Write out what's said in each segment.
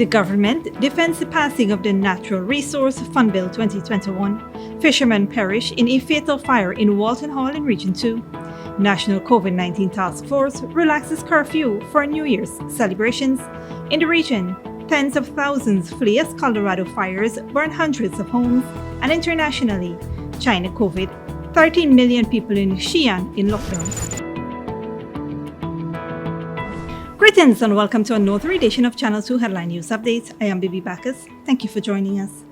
The government defends the passing of the Natural Resource Fund Bill 2021. Fishermen perish in a fatal fire in Walton Hall in Region 2. National COVID-19 Task Force relaxes curfew for New Year's celebrations. In the region, tens of thousands flee as Colorado fires burn hundreds of homes. And internationally, China COVID, 13 million people in Xi'an in lockdown. Greetings and welcome to another edition of Channel 2 Headline News Update. I am Bibi Bacchus. Thank you for joining us.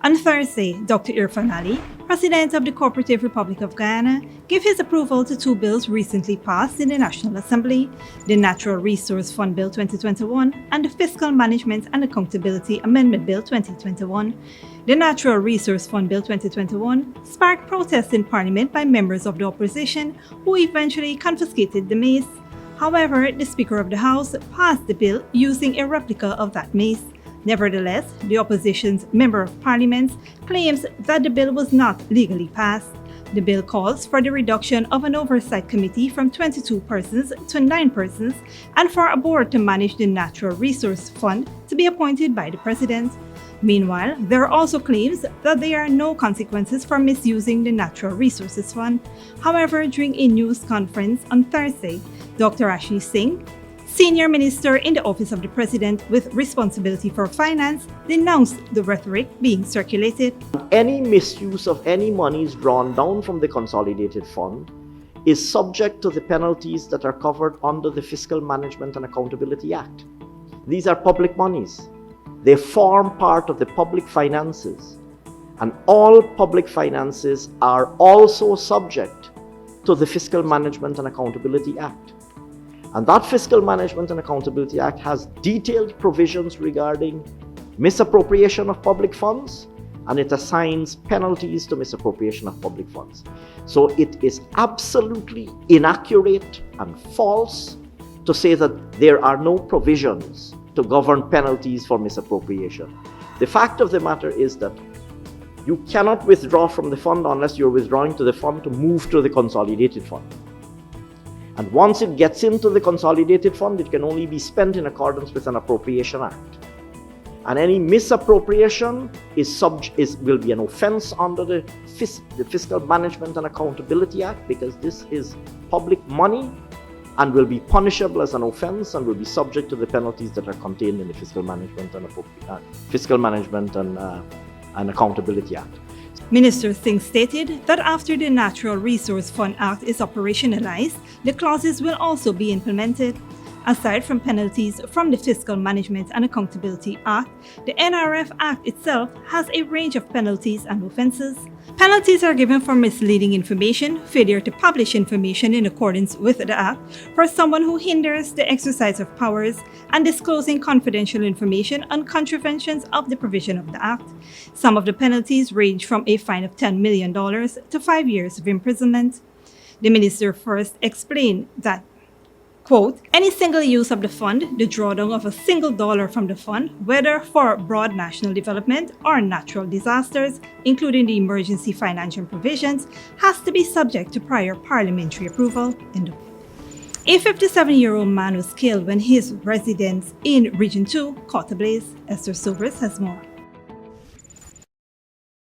On Thursday, Dr. Irfan Ali, President of the Cooperative Republic of Guyana, gave his approval to two bills recently passed in the National Assembly, the Natural Resource Fund Bill 2021 and the Fiscal Management and Accountability Amendment Bill 2021. The Natural Resource Fund Bill 2021 sparked protests in Parliament by members of the opposition who eventually confiscated the mace. However, the Speaker of the House passed the bill using a replica of that mace. Nevertheless, the opposition's Member of Parliament claims that the bill was not legally passed. The bill calls for the reduction of an oversight committee from 22 persons to 9 persons and for a board to manage the Natural Resource Fund to be appointed by the President. Meanwhile, there are also claims that there are no consequences for misusing the Natural Resources Fund. However, during a news conference on Thursday, Dr. Ashley Singh, Senior Minister in the Office of the President with responsibility for finance, denounced the rhetoric being circulated. Any misuse of any monies drawn down from the Consolidated Fund is subject to the penalties that are covered under the Fiscal Management and Accountability Act. These are public monies. They form part of the public finances, and all public finances are also subject to the Fiscal Management and Accountability Act. And that Fiscal Management and Accountability Act has detailed provisions regarding misappropriation of public funds, and it assigns penalties to misappropriation of public funds. So it is absolutely inaccurate and false to say that there are no provisions to govern penalties for misappropriation. The fact of the matter is that you cannot withdraw from the fund unless you're withdrawing to the fund to move to the Consolidated Fund. And once it gets into the Consolidated Fund, it can only be spent in accordance with an Appropriation Act. And any misappropriation will be an offense under the Fiscal Management and Accountability Act, because this is public money and will be punishable as an offense and will be subject to the penalties that are contained in the Fiscal Management and Accountability Act. Minister Singh stated that after the Natural Resource Fund Act is operationalized, the clauses will also be implemented. Aside from penalties from the Fiscal Management and Accountability Act, the NRF Act itself has a range of penalties and offenses. Penalties are given for misleading information, failure to publish information in accordance with the Act, for someone who hinders the exercise of powers, and disclosing confidential information on contraventions of the provision of the Act. Some of the penalties range from a fine of $10 million to 5 years of imprisonment. The minister first explained that, quote, any single use of the fund, the drawdown of a single dollar from the fund, whether for broad national development or natural disasters, including the emergency financial provisions, has to be subject to prior parliamentary approval. A 57-year-old man was killed when his residence in Region 2 caught ablaze. Esther Sobers has more.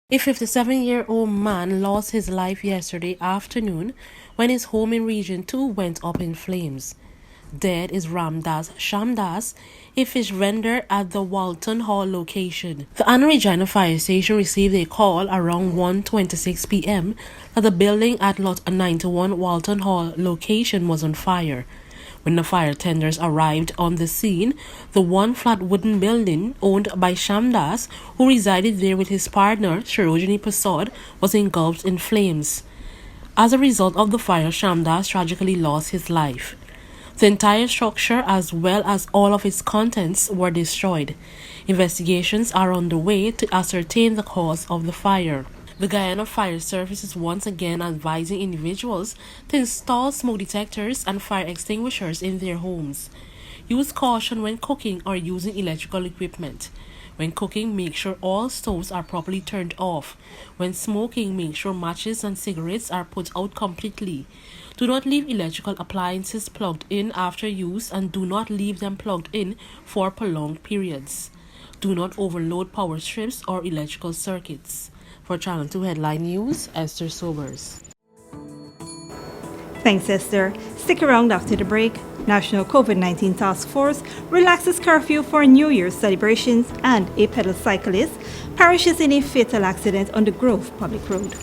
A 57-year-old man lost his life yesterday afternoon when his home in Region 2 went up in flames. Dead is Ramdas Shamdas, a fish vendor at the Walton Hall location. The Guyana Fire Station received a call around 1:26 p.m. that the building at Lot 91 Walton Hall location was on fire. When the fire tenders arrived on the scene, the one-flat wooden building owned by Shamdas, who resided there with his partner, Shirojini Prasad, was engulfed in flames. As a result of the fire, Shamdas tragically lost his life. The entire structure, as well as all of its contents, were destroyed. Investigations are underway to ascertain the cause of the fire. The Guyana Fire Service is once again advising individuals to install smoke detectors and fire extinguishers in their homes. Use caution when cooking or using electrical equipment. When cooking, make sure all stoves are properly turned off. When smoking, make sure matches and cigarettes are put out completely. Do not leave electrical appliances plugged in after use, and do not leave them plugged in for prolonged periods. Do not overload power strips or electrical circuits. For Channel 2 Headline News, Esther Sobers. Thanks, Esther. Stick around after the break. National COVID-19 Task Force relaxes curfew for New Year's celebrations, and a pedal cyclist perishes in a fatal accident on the Grove Public Road.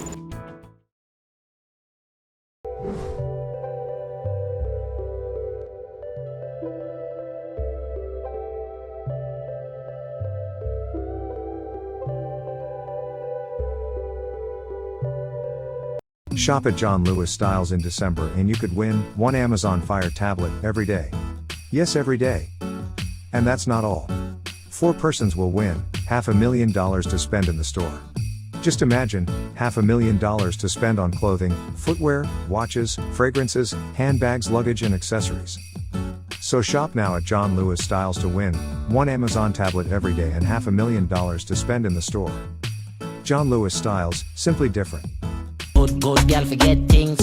Shop at John Lewis Styles in December and you could win one Amazon Fire tablet every day. Yes, every day. And that's not all. 4 persons will win $500,000 to spend in the store. Just imagine $500,000 to spend on clothing, footwear, watches, fragrances, handbags, luggage, and accessories. So shop now at John Lewis Styles to win one Amazon tablet every day and $500,000 to spend in the store. John Lewis Styles, simply different. Good girl forget things.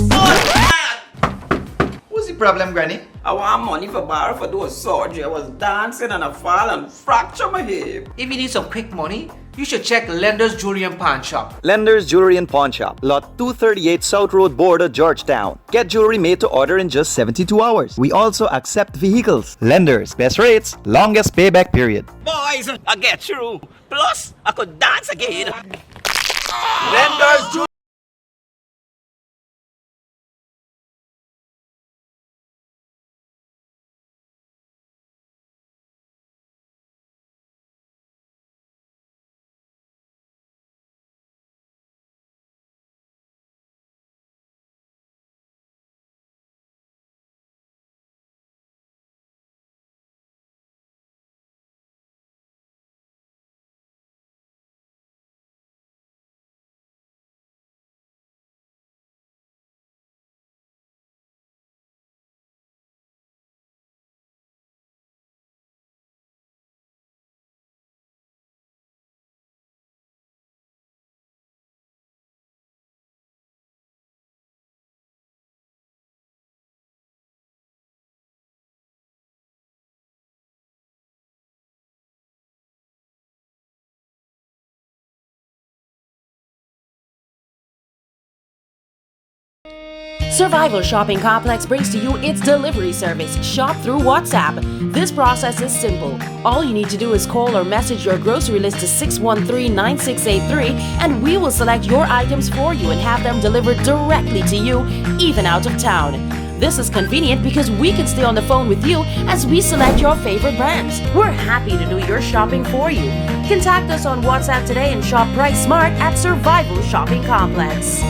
What's the problem, Granny? I want money for borrow for do a surgery. I was dancing and I fall and fracture my hip. If you need some quick money, you should check Lender's Jewelry and Pawn Shop. Lender's Jewelry and Pawn Shop, Lot 238 South Road Border, Georgetown. Get jewelry made to order in just 72 hours. We also accept vehicles. Lender's, best rates, longest payback period. Boys, I get through. Plus, I could dance again. Lender's Jewelry. Survival Shopping Complex brings to you its delivery service, Shop Through WhatsApp. This process is simple. All you need to do is call or message your grocery list to 613-9683 and we will select your items for you and have them delivered directly to you, even out of town. This is convenient because we can stay on the phone with you as we select your favorite brands. We're happy to do your shopping for you. Contact us on WhatsApp today and shop Price Smart at Survival Shopping Complex.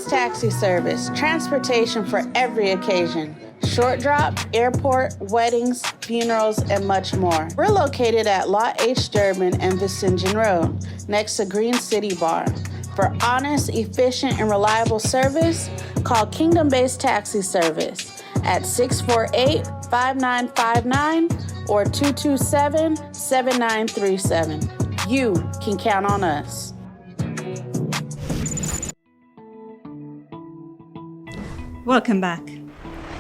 Taxi service, transportation for every occasion, short drop, airport, weddings, funerals, and much more. We're located at Lot H. Durbin and Vicingen Road, next to Green City Bar. For honest, efficient, and reliable service, call Kingdom Based Taxi Service at 648-5959 or 227-7937. You can count on us. Welcome back.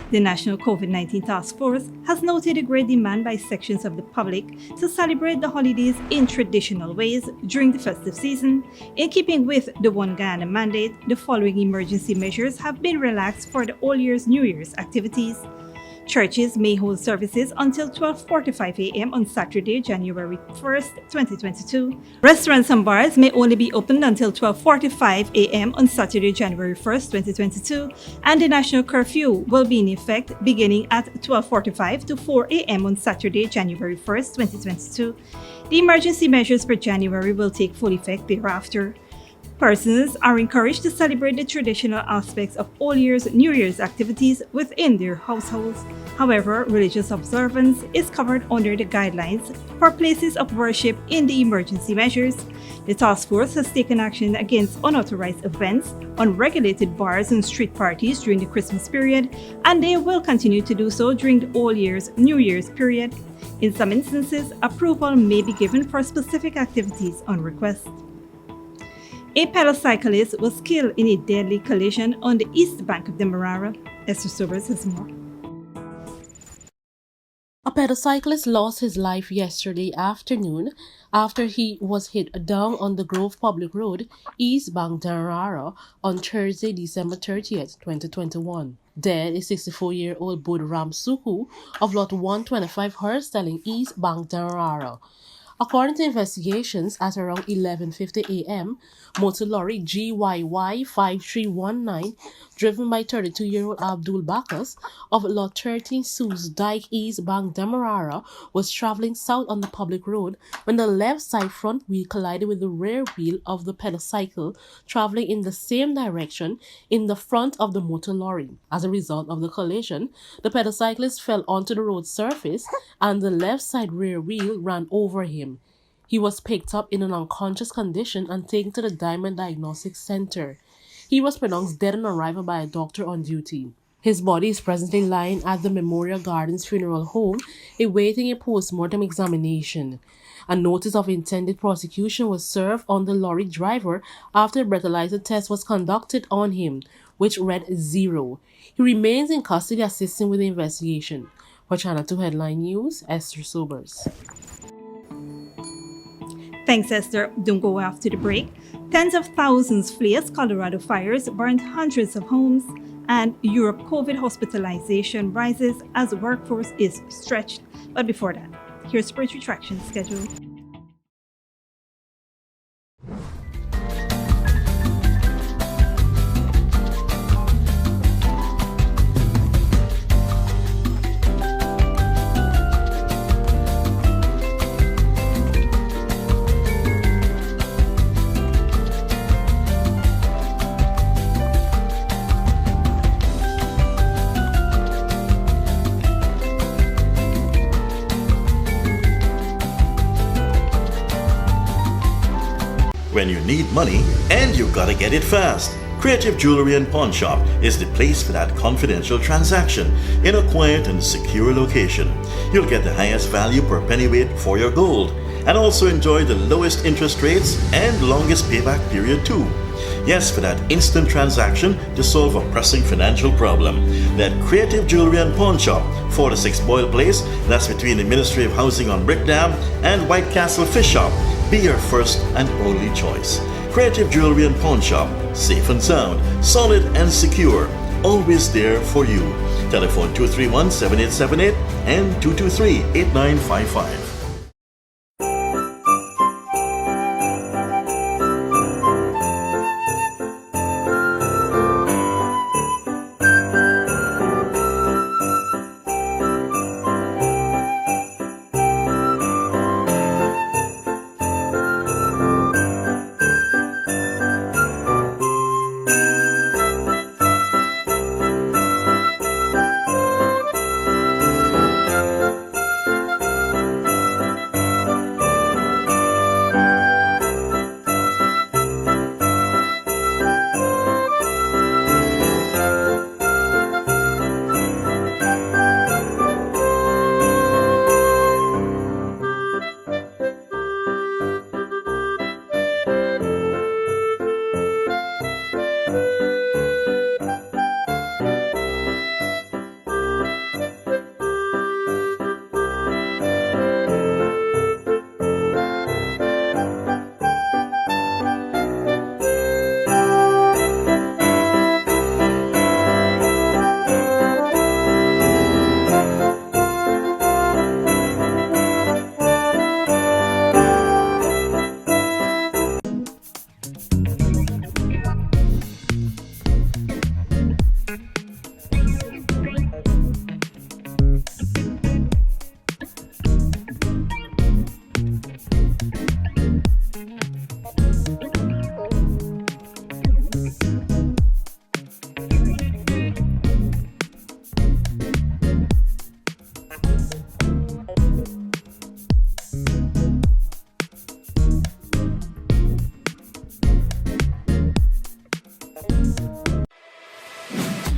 The National COVID-19 Task Force has noted a great demand by sections of the public to celebrate the holidays in traditional ways during the festive season. In keeping with the One Guyana mandate, the following emergency measures have been relaxed for the All Year's New Year's activities. Churches may hold services until 12:45 a.m. on Saturday, January 1st, 2022. Restaurants and bars may only be opened until 12:45 a.m. on Saturday, January 1st, 2022, and the national curfew will be in effect beginning at 12:45 to 4 a.m. on Saturday, January 1st, 2022. The emergency measures for January will take full effect thereafter. Persons are encouraged to celebrate the traditional aspects of Old Year's New Year's activities within their households. However, religious observance is covered under the guidelines for places of worship in the emergency measures. The task force has taken action against unauthorized events, unregulated bars and street parties during the Christmas period, and they will continue to do so during the Old Year's New Year's period. In some instances, approval may be given for specific activities on request. A pedal-cyclist was killed in a deadly collision on the east bank of the Marara. Esther Sobers has more. A pedal-cyclist lost his life yesterday afternoon after he was hit down on the Grove Public Road, East Bank, Demerara, on Thursday, December 30th, 2021. Dead is 64-year-old Bud Ram Suku of Lot 125 Hurstelling, East Bank, Demerara. According to investigations, at around 11:50 a.m., motor lorry GYY 5319, driven by 32-year-old Abdul Bakas of Lot 13 Sus Dyke East Bank, Demerara, was traveling south on the public road when the left side front wheel collided with the rear wheel of the pedal-cycle traveling in the same direction in the front of the motor lorry. As a result of the collision, the pedal-cyclist fell onto the road surface and the left side rear wheel ran over him. He was picked up in an unconscious condition and taken to the Diamond Diagnostic Center. He was pronounced dead on arrival by a doctor on duty. His body is presently lying at the Memorial Gardens Funeral Home, awaiting a post-mortem examination. A notice of intended prosecution was served on the lorry driver after a breathalyzer test was conducted on him, which read 0. He remains in custody assisting with the investigation. For Channel 2 Headline News, Esther Sobers. Thanks, Esther. Don't go after the break. Tens of thousands flee as Colorado fires burned hundreds of homes, and Europe COVID hospitalization rises as workforce is stretched. But before that, here's Bridge Retraction schedule. When you need money and you gotta get it fast, Creative Jewelry and Pawn Shop is the place for that confidential transaction in a quiet and secure location. You'll get the highest value per pennyweight for your gold and also enjoy the lowest interest rates and longest payback period too. Yes, for that instant transaction to solve a pressing financial problem. That Creative Jewelry and Pawn Shop, 46 Boyle Place, that's between the Ministry of Housing on Brick Dam and White Castle Fish Shop. Be your first and only choice. Creative Jewelry and Pawn Shop, safe and sound, solid and secure, always there for you. Telephone 231-7878 and 223-8955.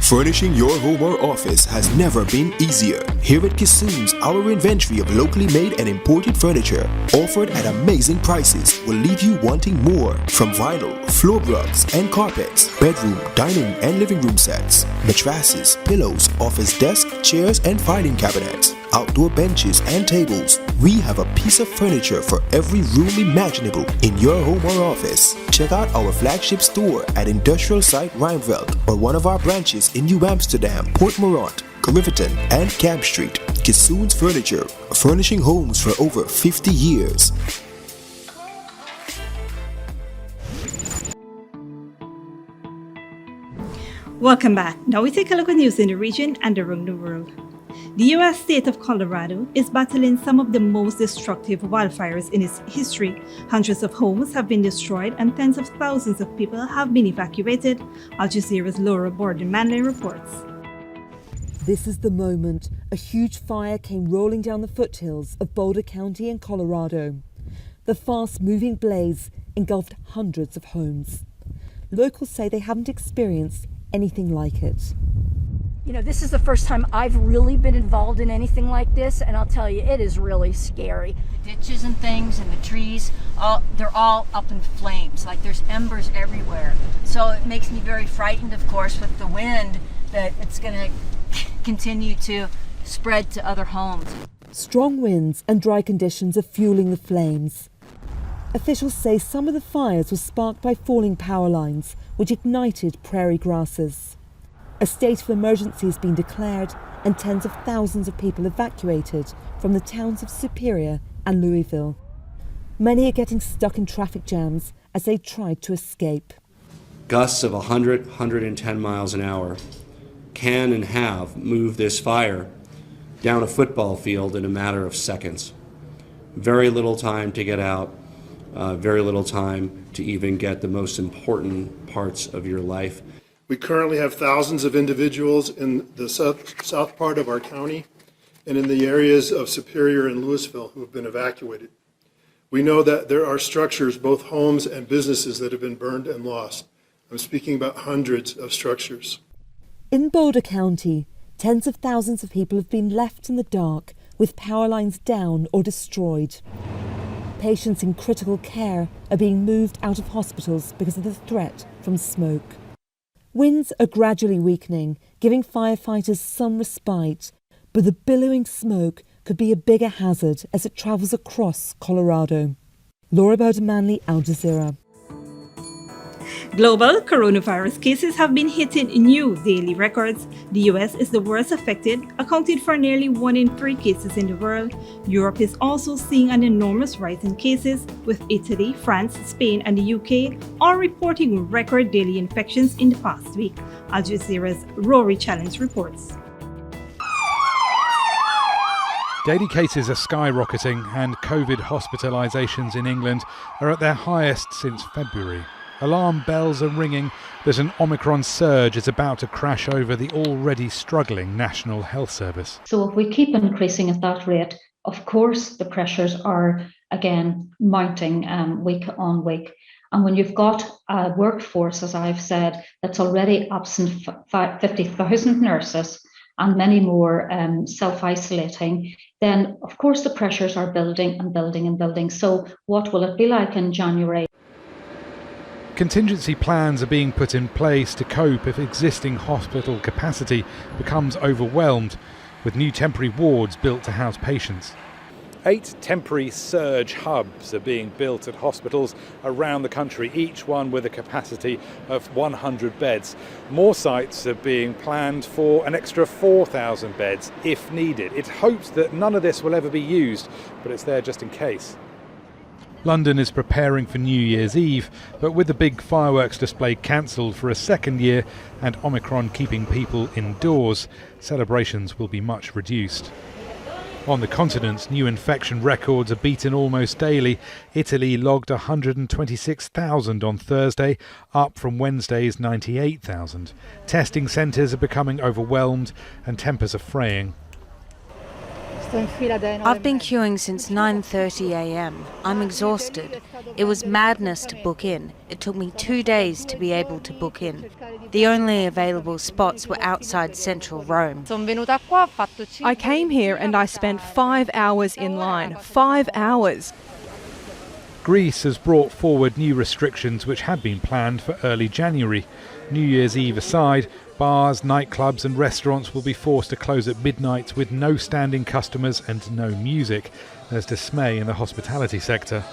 Furnishing your home or office has never been easier. Here at Kissoon's, our inventory of locally made and imported furniture, offered at amazing prices, will leave you wanting more. From vinyl, floor rugs and carpets, bedroom, dining and living room sets, mattresses, pillows, office desk, chairs and filing cabinets, outdoor benches and tables. We have a piece of furniture for every room imaginable in your home or office. Check out our flagship store at Industrial Site Rijnveld or one of our branches in New Amsterdam, Port Morant, Corriverton and Camp Street. Kissoon's Furniture, furnishing homes for over 50 years. Welcome back. Now we take a look at news in the region and around the world. The U.S. state of Colorado is battling some of the most destructive wildfires in its history. Hundreds of homes have been destroyed and tens of thousands of people have been evacuated. Al Jazeera's Laura Borden-Manley reports. This is the moment a huge fire came rolling down the foothills of Boulder County in Colorado. The fast-moving blaze engulfed hundreds of homes. Locals say they haven't experienced anything like it. You know, this is the first time I've really been involved in anything like this, and I'll tell you, it is really scary. Ditches and things and the trees, they're all up in flames, like there's embers everywhere. So it makes me very frightened, of course, with the wind, that it's going to continue to spread to other homes. Strong winds and dry conditions are fueling the flames. Officials say some of the fires were sparked by falling power lines, which ignited prairie grasses. A state of emergency has been declared and tens of thousands of people evacuated from the towns of Superior and Louisville. Many are getting stuck in traffic jams as they tried to escape. Gusts of 100, 110 miles an hour can and have moved this fire down a football field in a matter of seconds. Very little time to get out, very little time to even get the most important parts of your life. We currently have thousands of individuals in the south part of our county and in the areas of Superior and Louisville who have been evacuated. We know that there are structures, both homes and businesses, that have been burned and lost. I'm speaking about hundreds of structures. In Boulder County, tens of thousands of people have been left in the dark with power lines down or destroyed. Patients in critical care are being moved out of hospitals because of the threat from smoke. Winds are gradually weakening, giving firefighters some respite, but the billowing smoke could be a bigger hazard as it travels across Colorado. Laura Borden-Manley, Al Jazeera. Global coronavirus cases have been hitting new daily records. The US is the worst affected, accounting for nearly 1 in 3 cases in the world. Europe is also seeing an enormous rise in cases, with Italy, France, Spain and the UK all reporting record daily infections in the past week. Al Jazeera's Rory Challenge reports. Daily cases are skyrocketing and COVID hospitalisations in England are at their highest since February. Alarm bells are ringing that an Omicron surge is about to crash over the already struggling National Health Service. So if we keep increasing at that rate, of course the pressures are again mounting week on week. And when you've got a workforce, as I've said, that's already absent 50,000 nurses and many more self-isolating, then of course the pressures are building and building and building. So what will it be like in January? Contingency plans are being put in place to cope if existing hospital capacity becomes overwhelmed, with new temporary wards built to house patients. 8 temporary surge hubs are being built at hospitals around the country, each one with a capacity of 100 beds. More sites are being planned for an extra 4,000 beds if needed. It's hoped that none of this will ever be used, but it's there just in case. London is preparing for New Year's Eve, but with the big fireworks display cancelled for a second year and Omicron keeping people indoors, celebrations will be much reduced. On the continent, new infection records are beaten almost daily. Italy logged 126,000 on Thursday, up from Wednesday's 98,000. Testing centres are becoming overwhelmed and tempers are fraying. I've been queuing since 9:30 a.m. I'm exhausted. It was madness to book in. It took me 2 days to be able to book in. The only available spots were outside central Rome. I came here and I spent 5 hours in line. 5 hours. Greece has brought forward new restrictions which had been planned for early January. New Year's Eve aside, bars, nightclubs and restaurants will be forced to close at midnight with no standing customers and no music. There's dismay in the hospitality sector.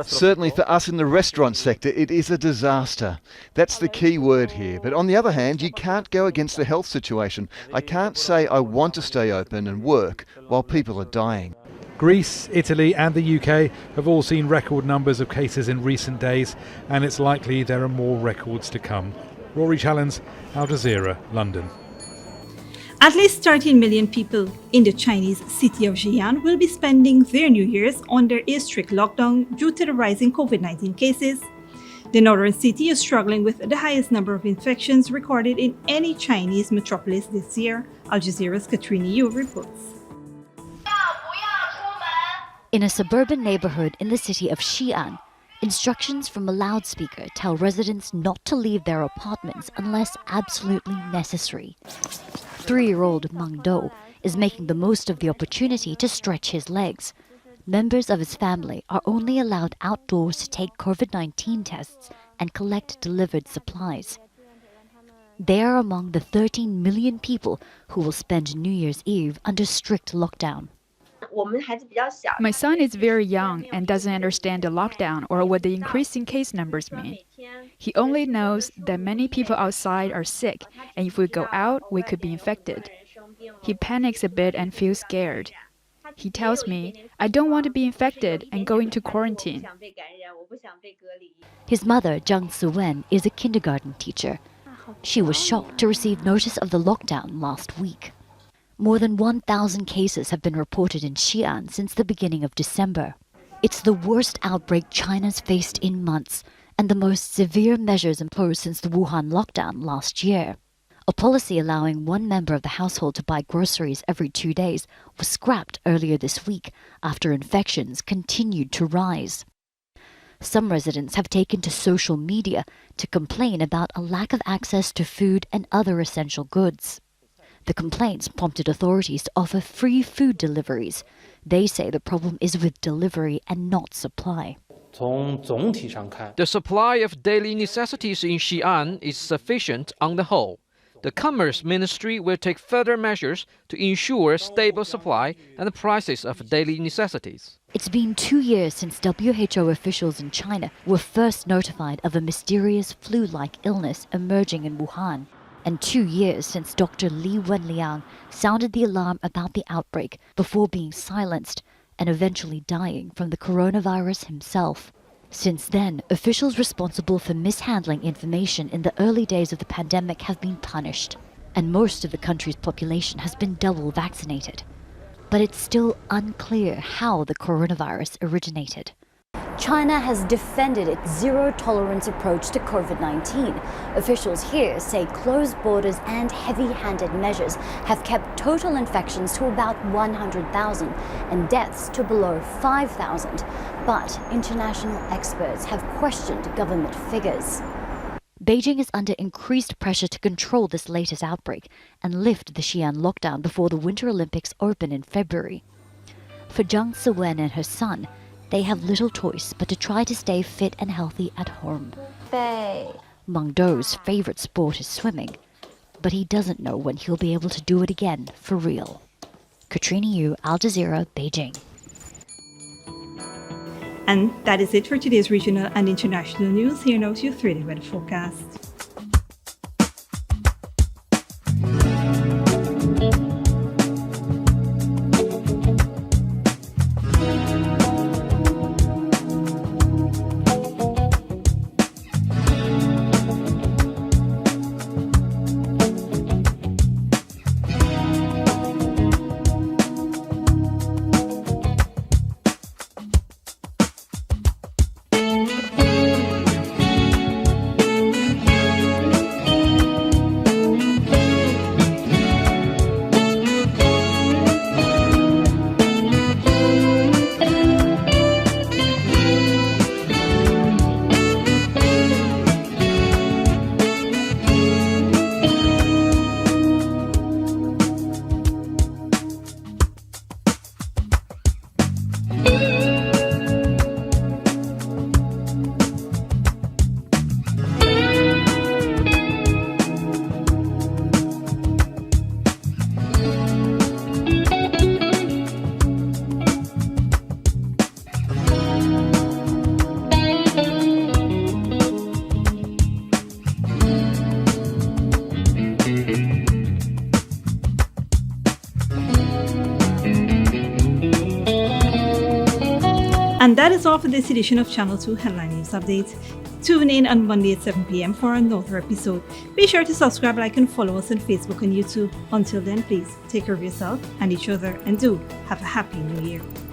Certainly for us in the restaurant sector, it is a disaster. That's the key word here. But on the other hand, you can't go against the health situation. I can't say I want to stay open and work while people are dying. Greece, Italy and the UK have all seen record numbers of cases in recent days, and it's likely there are more records to come. Rory Challens, Al Jazeera, London. At least 13 million people in the Chinese city of Xi'an will be spending their New Year's under a strict lockdown due to the rising COVID-19 cases. The northern city is struggling with the highest number of infections recorded in any Chinese metropolis this year. Al Jazeera's Katrina Yu reports. In a suburban neighborhood in the city of Xi'an, instructions from a loudspeaker tell residents not to leave their apartments unless absolutely necessary. 3-year-old Meng Do is making the most of the opportunity to stretch his legs. Members of his family are only allowed outdoors to take COVID-19 tests and collect delivered supplies. They are among the 13 million people who will spend New Year's Eve under strict lockdown. My son is very young and doesn't understand the lockdown or what the increasing case numbers mean. He only knows that many people outside are sick, and if we go out, we could be infected. He panics a bit and feels scared. He tells me, "I don't want to be infected and go into quarantine." His mother, Zhang Siwen, is a kindergarten teacher. She was shocked to receive notice of the lockdown last week. More than 1,000 cases have been reported in Xi'an since the beginning of December. It's the worst outbreak China's faced in months, and the most severe measures imposed since the Wuhan lockdown last year. A policy allowing one member of the household to buy groceries every 2 days was scrapped earlier this week after infections continued to rise. Some residents have taken to social media to complain about a lack of access to food and other essential goods. The complaints prompted authorities to offer free food deliveries. They say the problem is with delivery and not supply. The supply of daily necessities in Xi'an is sufficient on the whole. The Commerce Ministry will take further measures to ensure stable supply and the prices of daily necessities. It's been 2 years since WHO officials in China were first notified of a mysterious flu-like illness emerging in Wuhan, and 2 years since Dr. Li Wenliang sounded the alarm about the outbreak before being silenced and eventually dying from the coronavirus himself. Since then, officials responsible for mishandling information in the early days of the pandemic have been punished, and most of the country's population has been double vaccinated. But it's still unclear how the coronavirus originated. China has defended its zero-tolerance approach to COVID-19. Officials here say closed borders and heavy-handed measures have kept total infections to about 100,000 and deaths to below 5,000. But international experts have questioned government figures. Beijing is under increased pressure to control this latest outbreak and lift the Xi'an lockdown before the Winter Olympics open in February. For Zhang Siwen and her son, they have little choice but to try to stay fit and healthy at home. Meng Do's favorite sport is swimming, but he doesn't know when he'll be able to do it again for real. Katrina Yu, Al Jazeera, Beijing. And that is it for today's regional and international news. Here now is your 3-day weather forecast. And that is all for this edition of Channel 2 Headline News Updates. Tune in on Monday at 7 p.m. for another episode. Be sure to subscribe, like, and follow us on Facebook and YouTube. Until then, please take care of yourself and each other, and do have a happy new year.